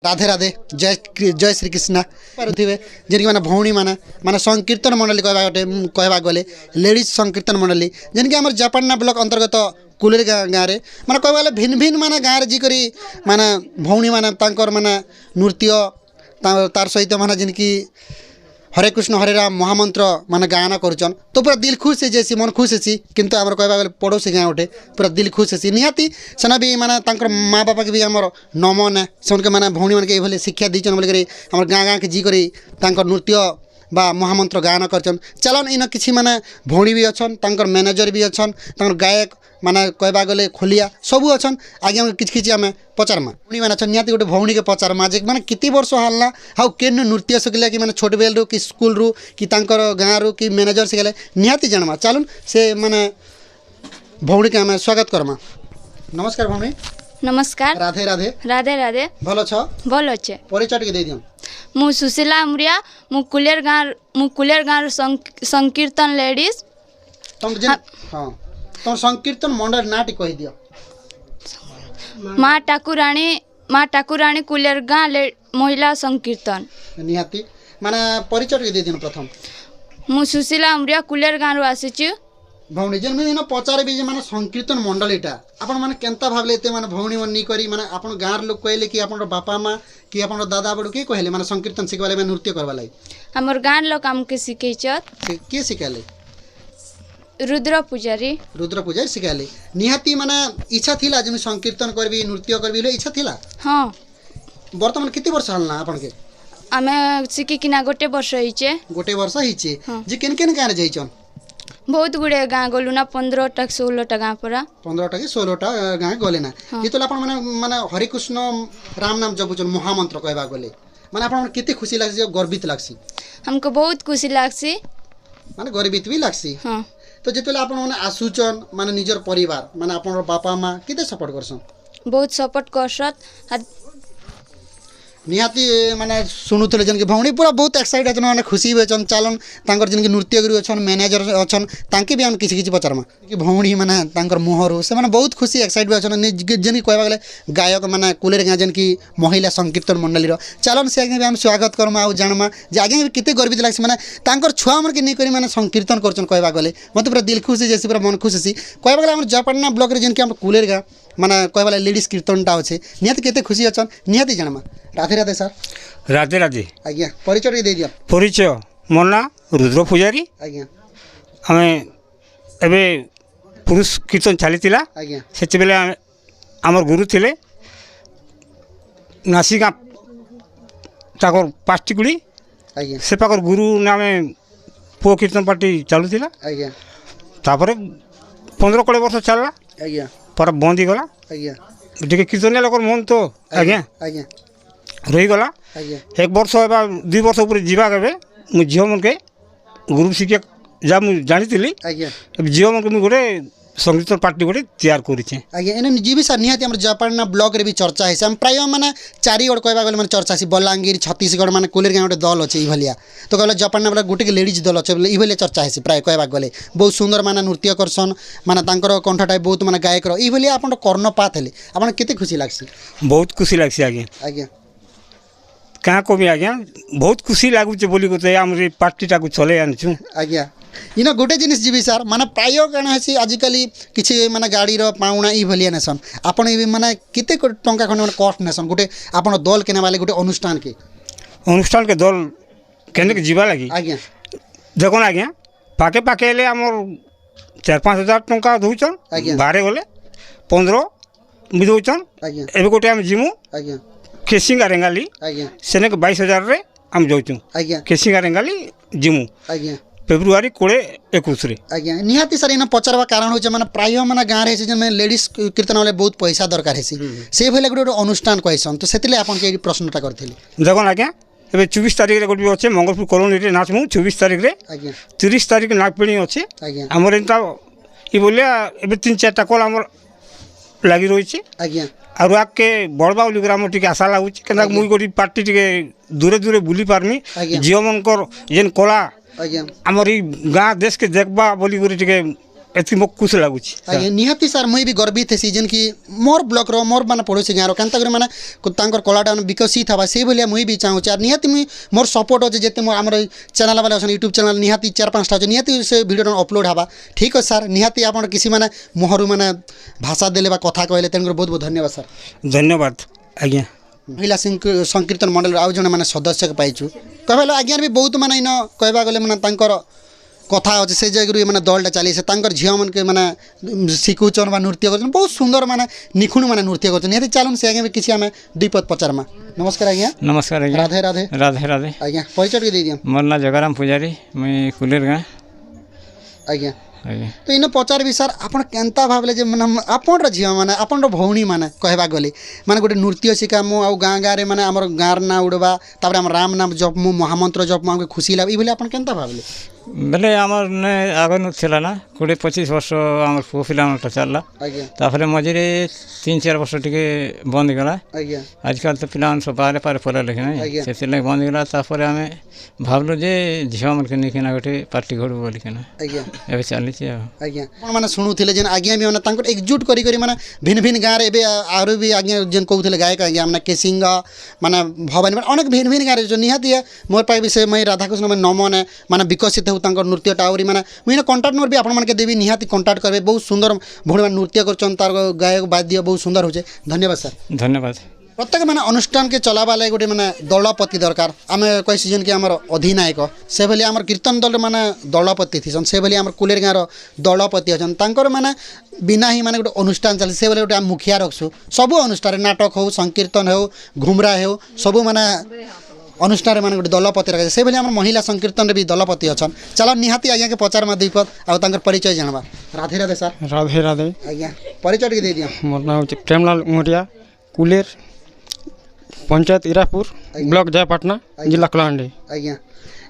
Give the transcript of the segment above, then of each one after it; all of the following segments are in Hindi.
राधे राधे जय जय श्री कृष्णा पारे जी मैंने भौणी मैंने माने संकीर्तन मंडली कहवा गले लेडीज संकीर्तन मंडली जेनकि आम जापाना ब्लॉक अंतर्गत कुलेर गाँव में माने कहवा गले भिन्न भिन्न माने गाँव जीकरी माने भौणी माने तांकर माने नृत्य तार सहित माने जिनकी हरे कृष्ण हरे राम महामंत्र माने गाना करुचन तो पूरा दिल खुश है जैसी मन खुश है किंतु आमर कहवा गले पड़ोसी गाँव उठे पूरा दिल खुश है निहाती सेना भी माने तांकर माँ बापा के भी आमर नमन है से माने भौणी मान के शिक्षा दीचन बोलिक आम गाँ गाँ के जी करी तांकर नृत्य बा महामंत्र गाना करचन चलन इन किसी माने भौणी भी अच्छन तांकर मैनेजर भी अच्छन तांकर गायक माने कहवा गले खोलिया सबू अच्छन आगे किछ किछि आमे पचारमा भौणी माने अच्छन निहाती गोटे भौणी के पचारमा जे माने किति वर्ष हालना हाउ केन नृत्य शिखला कि माने छोट बेल रु कि स्कूल रु कि तांकर गाँ रु कि मैनेजर शिखले निहाती जानमा चलन से माने भौणी के आमे स्वागत करमा। नमस्कार भौणी। नमस्कार। राधे राधे। राधे राधे। भलो छ? भलो छे। परिचय टिके दे दियन। मु सुशीला अमरिया मु कुलेर गाँव संकीर्तन लेडीज तुम जे हां तुम संकीर्तन मंडल नाटी कहि दियो। माँ ठाकुराणी कुलेर गाँव महिला संकीर्तन निहाती माने परिचय टिके दे दियन। प्रथम मु सुशीला अमरिया कुलेर गाँव आसीची भौणी जेन में इन पचारे भी माने संकीर्तन मंडलीटा आपण माने केनता भाबले एते माने भौणी मन नी करी माने आपण गाँर लोग कहले कि आपण बापा माँ कि आपण दादा बड़ू के कहले माने संकीर्तन सिखवाले में नृत्य करवा लाई हमर गाँर लोग हमके सिखैछत के सिखाले? रुद्र पुजारी। रुद्र पुजारी सिखाले निहाती माने इच्छा थिला जे संकीर्तन करबी नृत्य करबी ले इच्छा थिला। हां वर्तमान किति वर्ष हलना आपण के? आमे सिखि किना गोटे वर्ष हिचे। गोटे वर्ष हिचे जे केन केन गाँर जाइछन? बहुत गुड़े गाँ गलु ना 15टा 16टा गाँ परा 15टा कि 16टा गाँ गले ना ये तो आपण माने माने हरे कृष्ण राम नाम जपुचन महामंत्र कहबा गले माने आपण केते खुशी लागसी गर्वित लागसी? हमको बहुत खुशी लागसी माने गर्वित भी लागसी। हां तो जेतले आपण माने आसुचन माने निजर परिवार माने आपण बापा माँ केते सपोर्ट करसन? बहुत सपोर्ट करसत निहाती माने सुनुथले जन के भौणी पूरा बहुत एक्साइट अछन माने खुशी बेचन चालन तांकर जन के नृत्य गुरु अछन मैनेजर अछन तांके भी हम किछि किछि पचारमा कि भौणी माने तांकर मुहरु से माने बहुत खुशी एक्साइट बे अछन जन की कहबा गले गायक माने कुलेर गाँ जन की महिला संकीर्तन मंडली रो चालन से आगे भी हम स्वागत करमा आ जानमा जे आगे भी किते गर्वित लागसी माने तांकर छुआ मन के नै करी माने संकीर्तन करचन कहबा गले मते पूरा दिल खुशी जैसे पूरा मन खुशी कहबा गले हम जापाना ब्लॉक रे जन के हम कुलेर गाँ माने कहबा लेडीज कीर्तनटा अच्छे निहाती केते खुशी अछन निहाती जानमा। राधे राधे सर। राधे राधे। आज्ञा परिचय दे दिया। परिचय मोर ना रुद्र पुजारी। आज्ञा आमे एबे पुरुष कीर्तन चलीला। आज्ञा सेते बेले हमर गुरु थिले नासिका ताकर पास्टिकुड़ी। आज्ञा से पाकर गुरु नामे पो कीर्तन पार्टी चालुला। आज्ञा तापर 15-20 वर्ष चलला। आज्ञा पर बंदी गला। आज्ञा टिके कीर्तन लोकर मन तो आज्ञा आज्ञा रही गला। आज्ञा 1 वर्ष एबा 2 वर्ष ऊपर जीवा केबे मु झियो मन के गुरु शिक्षा जा मु जानितिली। आज्ञा झियो मन के मु गोटे संगीत पार्टी गोटे तैयार करिछे। आज्ञा एने जीवी सर निहाती हमर जापाना ब्लॉक रे भी चर्चा है हम प्राय माने 4 गड कहबा गले माने चर्चा है बलांगीर छत्तीसगढ़ माने कुलेर गाँव गोटे दल अच्छे भलिया तो कहले जापाना ब्लॉक गोटे लेडीज दल अच्छे ई भलिया चर्चा है प्राय कहबा गले बहुत सुंदर माने नृत्य करसन माने तांकर कंठटा बहुत माने गायक रो ई भलिया आपण कर्णपात हेले आपण केते खुशी लागसी? बहुत खुशी लागसी आज्ञा। आज्ञा क्या कमी आज्ञा बहुत खुशी लागुचे बोली कोते हमरे पार्टीटा को चले आनछु। आज्ञा इना गोटे जिनिस जीवी सर माने प्राय कण हेसी आजिकली किछि माने गाड़ी रो पाउना ई भलिया नेसन आपण ई माने केते टंका खन माने कॉस्ट नेसन गोटे आपण दल केने वाले गोटे अनुष्ठान के दल केने के जीवा लागी। आज्ञा देखो ना आज्ञा पाके पाके ले हमर 4-5 हजार टंका दउचन बारे गले 15 मि दउचन। आज्ञा एबे गोटे हम जिमु। आज्ञा केसिंगा रेंगाली। आज्ञा सेने के 22,000 रे हम जाउचु। आज्ञा केसिंगा रेंगाली जिमु। आज्ञा फेब्रुआरी 20-21 रे। आज्ञा निहाती सर इन पचारवा कारण होचे माने प्राय माने गाँ रे जे लेडीज कीर्तन वाले बहुत पैसा दरकार हेसी से भले गोटे अनुष्ठान कहसन तो सेतिले आपन के प्रश्नटा करथिले। देखो ना आज्ञा एबे 24 तारिख रे गोटे अच्छे मंगलपुर कॉलोनी रे नाच मु 24 तारिख रे। आज्ञा 30 तारिख नागपिणी अच्छे। आज्ञा हमर एंता ई बोलिया एबे 3-4टा कॉल हमर लागी रही छे। आज्ञा आरो आके बड़बाउली ग्राम टिके आशा लागुची केना मुई गोटी पार्टी टिके दूरे दूरे बुली पारमी जियो मनकर जेन कला आज्ञा हमर ई गाँ देश के देखबा बोली गोटी टिके ଏତିକି ମୋତେ ଖୁସି ଲାଗୁଛି ଆଜ୍ଞା ନିହାତି ସାର୍ ମୁଇଁ ବି ଗର୍ବିତ ହେସି ଯେନ୍କି ମୋର୍ ବ୍ଲକ୍ର ମୋର୍ ମାନେ ପଡ଼ୋଶୀ ଗାଁର କେନ୍ତା କରି ମାନେ ତାଙ୍କର କଳାଟା ମାନେ ବିକଶିତ ହେବା ସେଇଭଳିଆ ମୁଇଁ ବି ଚାହୁଁଛି ଆର୍ ନିହାତି ମୁଇଁ ମୋର୍ ସପୋର୍ଟ ଅଛି ଯେତେ ମୋର ଆମର ଚ୍ୟାନେଲ୍ ବାଲା ଅଛନ୍ ୟୁଟ୍ୟୁବ୍ ଚ୍ୟାନେଲ୍ ନିହାତି 4-5ଟା ଅଛି ନିହାତି ସେ ଭିଡ଼ିଓଟା ଅପଲୋଡ଼ ହେବା ଠିକ୍ ଅଛି ସାର୍ ନିହାତି ଆପଣ କିଛି ମାନେ ମୁହଁରୁ ମାନେ ଭାଷା ଦେଲେ ବା କଥା କହିଲେ ତେଣୁକରି ବହୁତ ବହୁତ ଧନ୍ୟବାଦ ସାର୍ ଧନ୍ୟବାଦ ଆଜ୍ଞା ମହିଳା ସଂକୀର୍ତ୍ତନ ମଣ୍ଡଳୀର ଆଉ ଜଣେ ମାନେ ସଦସ୍ୟକୁ ପାଇଛୁ କହିଲେ ଆଜ୍ଞା ବି ବହୁତ ମାନେ ଇନ କହିବା ଗଲେ ମାନେ ତାଙ୍କର କଥା ଅଛି ସେ ଜାଗାରୁ ମାନେ ଦଳଟା ଚାଲିছে ତାଙ୍କର ଝିଅମାନକେ ମାନେ ଶିଖୁଛନ୍ ବା ନୃତ୍ୟ କରୁଛନ୍ ବହୁତ ସୁନ୍ଦର ମାନେ ନିଖୁଣ ମାନେ ନୃତ୍ୟ କରୁଛନ୍ ନିହାତି ଚାଲୁନ୍ ସେ ଆଜ୍ଞା ବି କିଛି ଆମେ ଦୁଇ ପଦ ପଚାରମା ନମସ୍କାର ଆଜ୍ଞା ନମସ୍କାର ଆଜ୍ଞା ରାଧେ ରାଧେ ରାଧେ ରାଧେ ଆଜ୍ଞା ପରିଚୟ ଟିକେ ଦେଇଦିଅ ମୋର ନାଁ ଜଗାରାମ ପୂଜାରୀ ମୁଇଁ କୁଲେର ଗାଁ ଆଜ୍ଞା ଆଜ୍ଞା ତ ଇନ ପଚାରିବି ସାର୍ ଆପଣ କେନ୍ତା ଭାବିଲେ ଯେ ମାନେ ଆପଣର ଝିଅ ମାନେ ଆପଣର ଭଉଣୀ ମାନେ କହିବା ଗଲେ ମାନେ ଗୋଟେ ନୃତ୍ୟ ଶିଖାମୁ ଆଉ ଗାଁ ଗାଁରେ ମାନେ ଆମର ଗାଁର ନାଁ ଉଡ଼ବା ତାପରେ ଆମର ରାମ ନାମ ଜପମୁ ମହାମନ୍ତ୍ର ଜପମୁ ଆମକୁ ଖୁସି ଲାଗେ ଏଇଭଳି ଆପଣ କେନ୍ତା ଭାବିଲେ ବେଲେ ଆମର ନେ ଆଗନୁ ଥିଲା ନା 20-25 ବର୍ଷ ଆମର ପୁଅ ପିଲାମାନଟା ଚାଲିଲା ଆଜ୍ଞା ତାପରେ ମଝିରେ 3-4 ବର୍ଷ ଟିକେ ବନ୍ଦ ହେଇଗଲା ଆଜ୍ଞା ଆଜିକାଲି ତ ପିଲାମାନେ ସବୁ ବାହାରେ ପାରେ ପଳେଇଲେ କି ନାହିଁ ଆଜ୍ଞା। ସେଥିଲାଗି ବନ୍ଦ ହେଇଗଲା ତାପରେ ଆମେ ଭାବିଲୁ ଯେ ଝିଅମାନଙ୍କୁ ନେଇକିନା ଗୋଟେ ପାର୍ଟି ଘରୁ ବୋଲିକିନା ଆଜ୍ଞା ଏବେ ଚାଲିଛି ଆଉ ଆଜ୍ଞା ଆପଣମାନେ ଶୁଣୁଥିଲେ ଯେନ୍ ଆଜ୍ଞା ବି ମାନେ ତାଙ୍କର ଏକଜୁଟ କରି ମାନେ ଭିନ୍ନ ଭିନ୍ନ ଗାଁରେ ଏବେ ଆହୁରି ବି ଆଜ୍ଞା ଯେନ୍ କହୁଥିଲେ ଗାୟକ ଆଜ୍ଞା ମାନେ କେସିଙ୍ଗ ମାନେ ଭବାନୀ ମାନେ ଅନେକ ଭିନ୍ନ ଭିନ୍ନ ଗାଁରେ ନିହାତି ମୋର ପାଇଁ ବି ସେ ମୁଇଁ ରାଧାକୃଷ୍ଣ ମାନେ ନମନେ ମାନେ ବିକଶିତ ହେଉ ତାଙ୍କର ନୃତ୍ୟଟା ଆହୁରି ମାନେ ମୁଇଁ କଣ୍ଟାକ୍ଟ ନମ୍ବର ବି ଆପଣମାନଙ୍କୁ ଦେବି ନିହାତି କଣ୍ଟାକ୍ଟ କରିବେ ବହୁତ ସୁନ୍ଦର ଭଉଣୀ ମାନେ ନୃତ୍ୟ କରୁଛନ୍ ତାର ଗାୟକ ବାଦ୍ୟ ବହୁତ ସୁନ୍ଦର ହେଉଛି ଧନ୍ୟବାଦ ସାର୍ ଧନ୍ୟବାଦ प्रत्येक मैंने अनुष्ठान के चलावा लगे गोटे मैंने दलपति दरकार आम कही जेन कि आम अधिनायक से भली आम कीर्तन दल मैंने दलपति थीसन से भली आम कुलेर गाँव दलपति अच्छा तांकर मैंने बिना ही माने गोटे अनुष्ठान चलती से भले गोटे आम मुखिया रखसु सबू अनुष्ठान नाटक हो संकीर्तन हो घुमरा हो सबू मैंने अनुष्ठान मैंने गोटे दलपति रखे से भली आम महिला संकीर्तन भी दलपति अच्छा चलो निहाती आज्ञा के पचार में दुईपद आर परिचय जानवा राधे राधे सर राधे राधे आज्ञा परिचय टे दे दिया मोर नाम प्रेमलाल मोरिया कुलेर पंचायत इरापुर ब्लॉक जयपाटना जिला कलाहांडी आज्ञा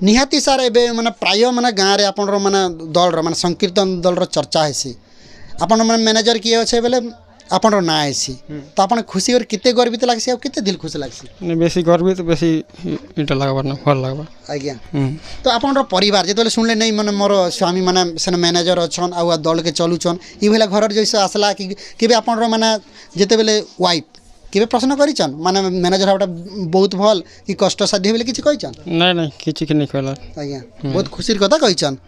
निहाती सार एबे माने प्राय माने गाँव रे आपन माने दल माने संकीर्तन दल चर्चा हेसी आपन माने मैनेजर किए अच्छे बेले आपन ना हेसी तो आपन खुशी और किते गर्वित लागसी और किते दिल खुश लागसी बेसी गर्वित बेसी इटा लागबा ना भल लागबा आज्ञा तो आपन परिवार जेतले सुनले नहीं माने मोर स्वामी माने सेन मैनेजर अछन आ दल के चलुछन ई भेला घर जैसे आसला कि केबे आपन माने जेते बेले वाइफ केबे प्रश्न करिछन माने मैनेजर हटा बहुत भल कि कष्ट साध्य बेले किछि कहिछन नहीं नहीं किछि के नहीं कहला आज्ञा बहुत खुशीर कथा कहिछन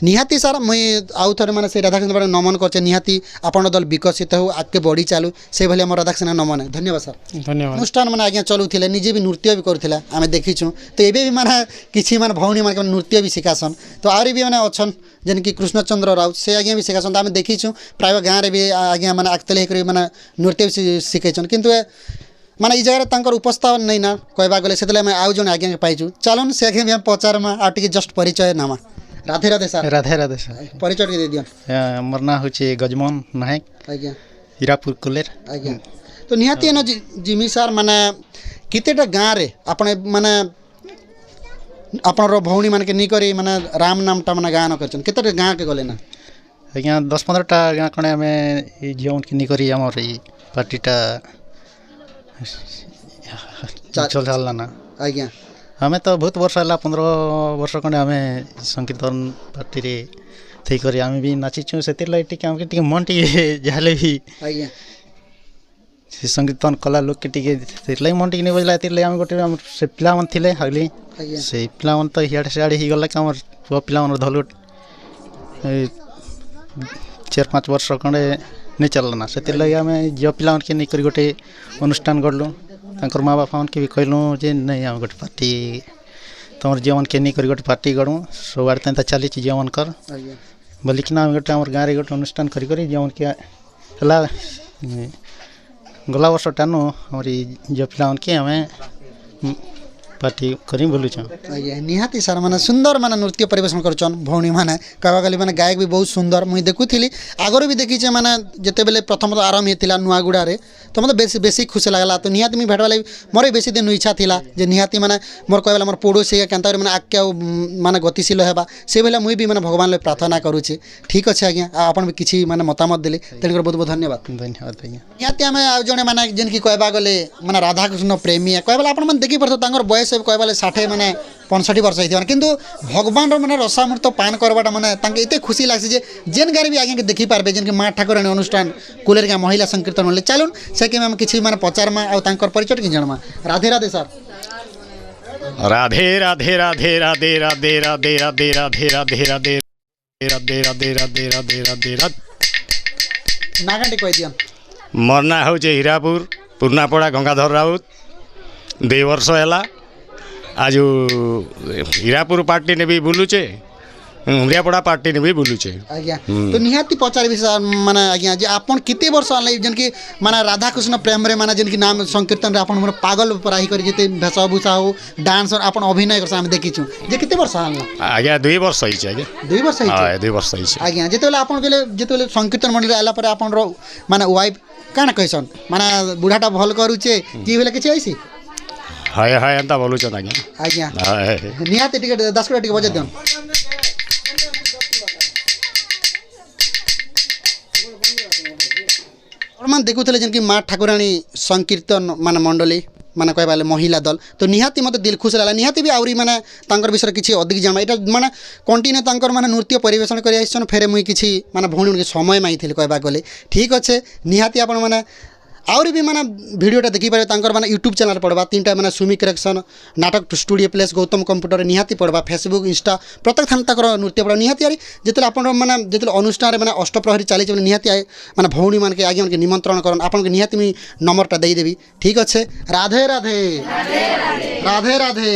निहाती सार मुई आउ थरे माने से राधाकृष्ण बारे नमन करछे निहाती आपन दल विकसित हो आगे बढ़ी चालू से भले हमर राधाकृष्ण नमन है धन्यवाद सर धन्यवाद अनुष्ठान माने आज्ञा चलुथिले निजे भी नृत्य भी करुथिला आमे देखिछु तो एबे भी माने किछि माने भौणी माने नृत्य भी सिखासन तो आउरी भी माने अछन जेन कि कृष्णचंद्र राउत से आज्ञा भी सिखासन तो आमे देखिछु प्राय गाँव रे भी आज्ञा माने आगतले हेकरी माने नृत्य भी सिखाइछन किंतु माने ई जगह तांकर उपस्थापन नहीं ना कहबा गले सेतले मैं आउ जन आज्ञा पाइछु चलन से आज्ञा भी हम पचारमा आ टिके जस्ट परिचय नामा राधे राधे सर राधे राधे सर परिचय के दे दियो मोर ना होचे गजमोहन नायक आज्ञा हीरापुर कुलेर आज्ञा तो निहाती न जिमी सर माने कितेटा गाँव रे आपने माने आपन भौणी मान के नहीं करी माने राम नामटा माने गान करछन केते गाँ के गले ना आज्ञा 10-15टा गाँ कणे आमे ई जीवन के नहीं करी हमर ई पार्टीटा चल जाला ना आज्ञा हमें तो बहुत वर्ष है 15 वर्ष खंडे आम संकीर्तन पार्टी रे थी करी आम भी नाचीचु से मन टी जाले भी आज्ञा से संकीर्तन कला लोक के टी मन टी नहीं बजला आम गोटे से पिला मन थिले हगली से पिला मन तो हियाड़े सियाड़े ही गला हमर पुआ पिला मन धलु 4-5 वर्ष खंडे नहीं चलना से आम झील पिला के नहीं करी गोटे अनुष्ठान गढ़लु तांकर माँ बापा मन के भी कहलु जे नहीं आम गोटे पार्टी तुम झील मन के नहीं करी गोटे पार्टी गढ़ू सब आड़े तो चली झील मन कर बोलिकिना आम गोटे आम गाँव गोटे अनुष्ठान करी झील मन के हला गला वर्ष टानु हमारी झील पिला मन के आम पार्टी करी बोलुछ आज्ञा निहाती सार माने सुंदर माने नृत्य परिवेशन करछन भौणी माने कहवा गली माने गायक भी बहुत सुंदर मुई देखुथिली आगर भी देखिछे माने जेते बेले प्रथम तो आरंभ हेतिला नुआगुड़ा रे तो मतलब बेसी खुशी लागला तो निहाती मी भेटवाले मोर बेसी दिन इच्छा थिला जे निहाती माने मोर कहबला मोर पड़ोसी केनता माने आके माने गतिशील हेबा से बेला मुई भी माने भगवान ले प्रार्थना करूछि ठीक अछि आज्ञा आपन भी किछि माने मतामत देले तेनकर बहुत बहुत धन्यवाद धन्यवाद आज्ञा निहाती आमे आ जने माने जेन की कहबा गले माने राधाकृष्ण प्रेमी कहबला आपन मन देखि परतो तांगर बयस कहबले 60 माने 65 वर्ष होती किंतु भगवान मैंने रसामृत पान करवाटा मैंने एत खुशी लगे जे जेन गाँव भी आगे देखी पारे जेन माँ ठाकुराणी अनुष्ठान कुलेर गाँ महिला संकीर्तन मिले चलून से कि किसी मैंने पचारमा आर परिचय कि जानमा राधे राधे सर राधे राधे राधे राधे राधे राधे राधे राधे राधे राधे राधे राधे राधे राधे राधे राधे नागाटी कह दियन मोर ना हूँ हीरापुर पुरनापड़ा गंगाधर राउत 2 वर्ष है आज हीरापुर पार्टी ने भी बुलूचे उमरियापड़ा पार्टी ने भी बुलूचे आज्ञा तो निहाती पचार माने आज्ञा जे आपन किते वर्ष आले जन की माने राधा कृष्ण प्रेम रे माने जन की नाम संकीर्तन रे आपन पागल पराही कर जेते भेषभूषा हो डांस और आपन अभिनय कर हम देखि छु जे किते वर्ष आला आज्ञा 2 वर्ष होई छै आज्ञा 2 वर्ष होई हां 2 वर्ष होई छै आज्ञा जेतेले आपन जेतेले संकीर्तन मंडली आला पर आपन रो माने वाइफ काना कहसन माने बुढ़ाटा भल करूचे की भेले किछि आइसी हाय हाय एंता बोलू छ आज्ञा आज्ञा हाय निहाती टिकट 10 टिकट बजे दियन मान देखुले जन कि माँ ठाकुराणी संकीर्तन मान मंडली माने कहबा महिला दल तो निहाती मत दिल खुश रहा निहाती भी आउरी माने तांकर विषय किसी अधिक जाना यहाँ माने कंटिन्यू तांकर माने नृत्य परिवेशन कर आइसन फेरे मुई किसी माने भौणी समय मांगी कहबा गले ठीक अच्छे निहाती आपण माने आउरी भी माने वीडियोटा देखि पारे तांकर माने यूट्यूब चैनल पड़वा 3टा माने सुमी करेक्शन नाटक स्टूडियो प्लेस गौतम कंप्यूटर निहाती पड़वा फेसबुक इंस्टा प्रत्येक थान तक नृत्य पड़ा निहाती आरी जेतले आपण माने जेतले अनुष्ठान माने अष्टप्रहरी चली निहाती माने भौणी मान के आगे उनके निमंत्रण करन आपन के निहाती मी नंबरटा दे देबी ठीक अच्छे राधे राधे राधे राधे